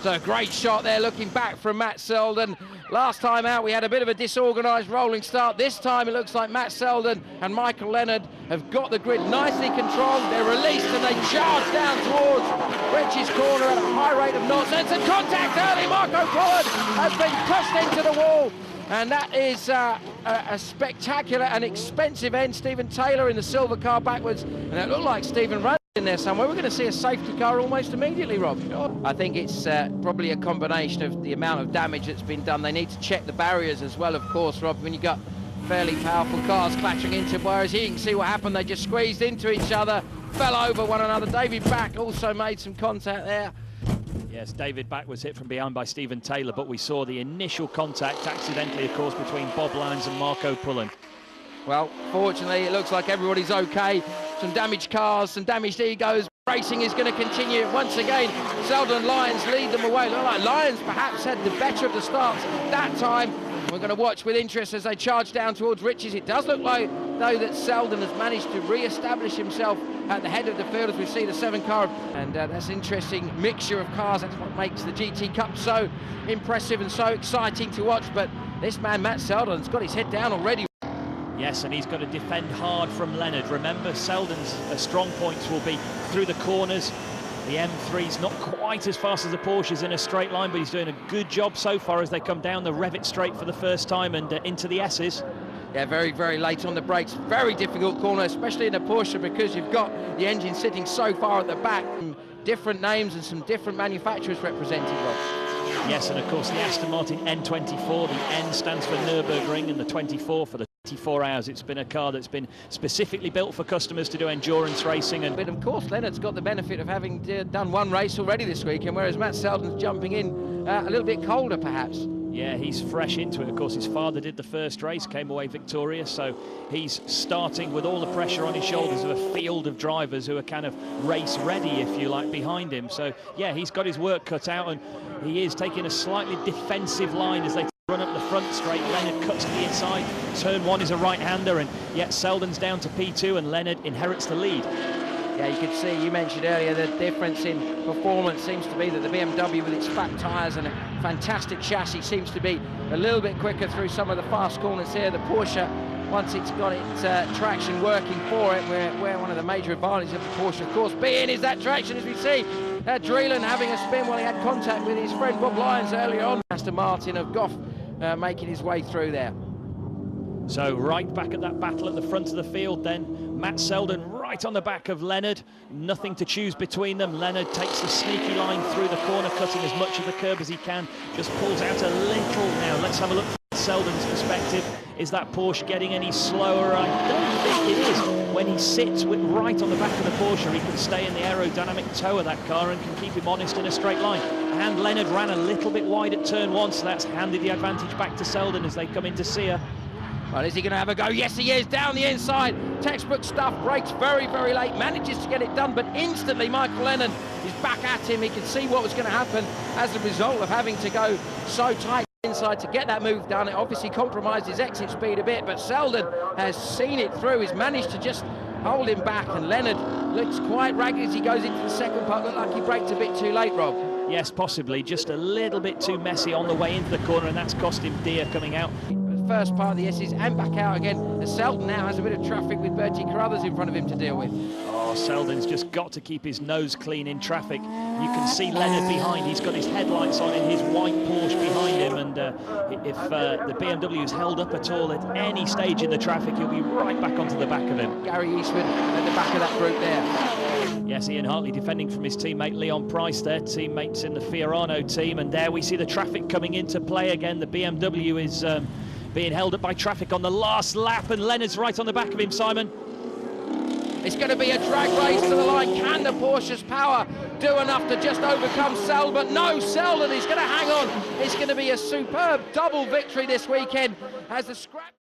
So a great shot there, looking back from Matt Selden. Last time out, we had a bit of a disorganised rolling start. This time, it looks like Matt Selden and Michael Leonard have got the grid nicely controlled. They're released and they charge down towards Rich's corner at a high rate of knots. And some contact early. Marco Pollard has been pushed into the wall. And that is a spectacular and expensive end. Stephen Taylor in the silver car backwards. And it looked like Stephen Rand in there somewhere. We're going to see a safety car almost immediately, Rob. I think it's probably a combination of the amount of damage that's been done. They need to check the barriers as well, of course, Rob, when you've got fairly powerful cars clattering into, whereas here you can see what happened. They just squeezed into each other, fell over one another. David Back also made some contact there. Yes, David Back was hit from behind by Stephen Taylor, but we saw the initial contact, accidentally, of course, between Bob Lyons and Marco Pullen. Well, fortunately, it looks like everybody's okay. Some damaged cars, some damaged egos. Racing is going to continue once again. Selden and Lyons lead them away. Look like Lyons perhaps had the better of the starts that time. We're going to watch with interest as they charge down towards Rich's. It does look like, though, that Selden has managed to re-establish himself at the head of the field as we see the 7 car. And that's an interesting mixture of cars. That's what makes the GT Cup so impressive and so exciting to watch. But this man, Matt Selden's got his head down already. Yes, and he's got to defend hard from Leonard. Remember, Selden's strong points will be through the corners. The M3's not quite as fast as the Porsches in a straight line, but he's doing a good job so far as they come down the Revit straight for the first time and into the S's. Yeah, very, very late on the brakes. Very difficult corner, especially in a Porsche, because you've got the engine sitting so far at the back. Different names and some different manufacturers represented, Rob. Yes, and of course the Aston Martin N24, the N stands for Nürburgring and the 24 for the 24 hours. It's been a car that's been specifically built for customers to do endurance racing. But of course, Leonard's got the benefit of having done one race already this weekend, whereas Matt Selden's jumping in a little bit colder, perhaps. Yeah, he's fresh into it. Of course, his father did the first race, came away victorious, so he's starting with all the pressure on his shoulders of a field of drivers who are kind of race ready, if you like, behind him. So, yeah, he's got his work cut out, and he is taking a slightly defensive line as they run up the front straight. Leonard cuts to the inside. Turn 1 is a right-hander, and yet Selden's down to P2, and Leonard inherits the lead. Yeah, you could see, you mentioned earlier, the difference in performance seems to be that the BMW with its fat tyres and a fantastic chassis seems to be a little bit quicker through some of the fast corners here. The Porsche, once it's got its traction working for it, where one of the major advantages of the Porsche, of course, being is that traction, as we see. Dreelan having a spin while he had contact with his friend Bob Lyons earlier on. Aston Martin of Goff making his way through there. So right back at that battle at the front of the field then. Matt Selden right on the back of Leonard. Nothing to choose between them. Leonard takes the sneaky line through the corner, cutting as much of the curb as he can. Just pulls out a little now. Let's have a look from Selden's perspective. Is that Porsche getting any slower? I don't think it is. When he sits right on the back of the Porsche, he can stay in the aerodynamic toe of that car and can keep him honest in a straight line. And Leonard ran a little bit wide at turn 1, so that's handed the advantage back to Selden as they come into Sear. Well, is he going to have a go? Yes, he is. Down the inside. Textbook stuff. Brakes very, very late. Manages to get it done, but instantly Michael Leonard is back at him. He could see what was going to happen as a result of having to go so tight inside to get that move done. It obviously compromised his exit speed a bit, but Selden has seen it through. He's managed to just hold him back, and Leonard looks quite ragged as he goes into the second part. Looked like he braked a bit too late, Rob. Yes, possibly. Just a little bit too messy on the way into the corner, and that's cost him dear coming out. First part of the S's and back out again. Selden now has a bit of traffic with Bertie Carruthers in front of him to deal with. Oh, Selden's just got to keep his nose clean in traffic. You can see Leonard behind. He's got his headlights on in his white Porsche behind him, and if the BMW is held up at all at any stage in the traffic, he'll be right back onto the back of him. Gary Eastwood at the back of that group there. Yes, Ian Hartley defending from his teammate Leon Price there, teammates in the Fiorano team, and there we see the traffic coming into play again. The BMW is being held up by traffic on the last lap, and Leonard's right on the back of him, Simon. It's going to be a drag race to the line. Can the Porsche's power do enough to just overcome Selden? But no, Selden is going to hang on. It's going to be a superb double victory this weekend as the scrap...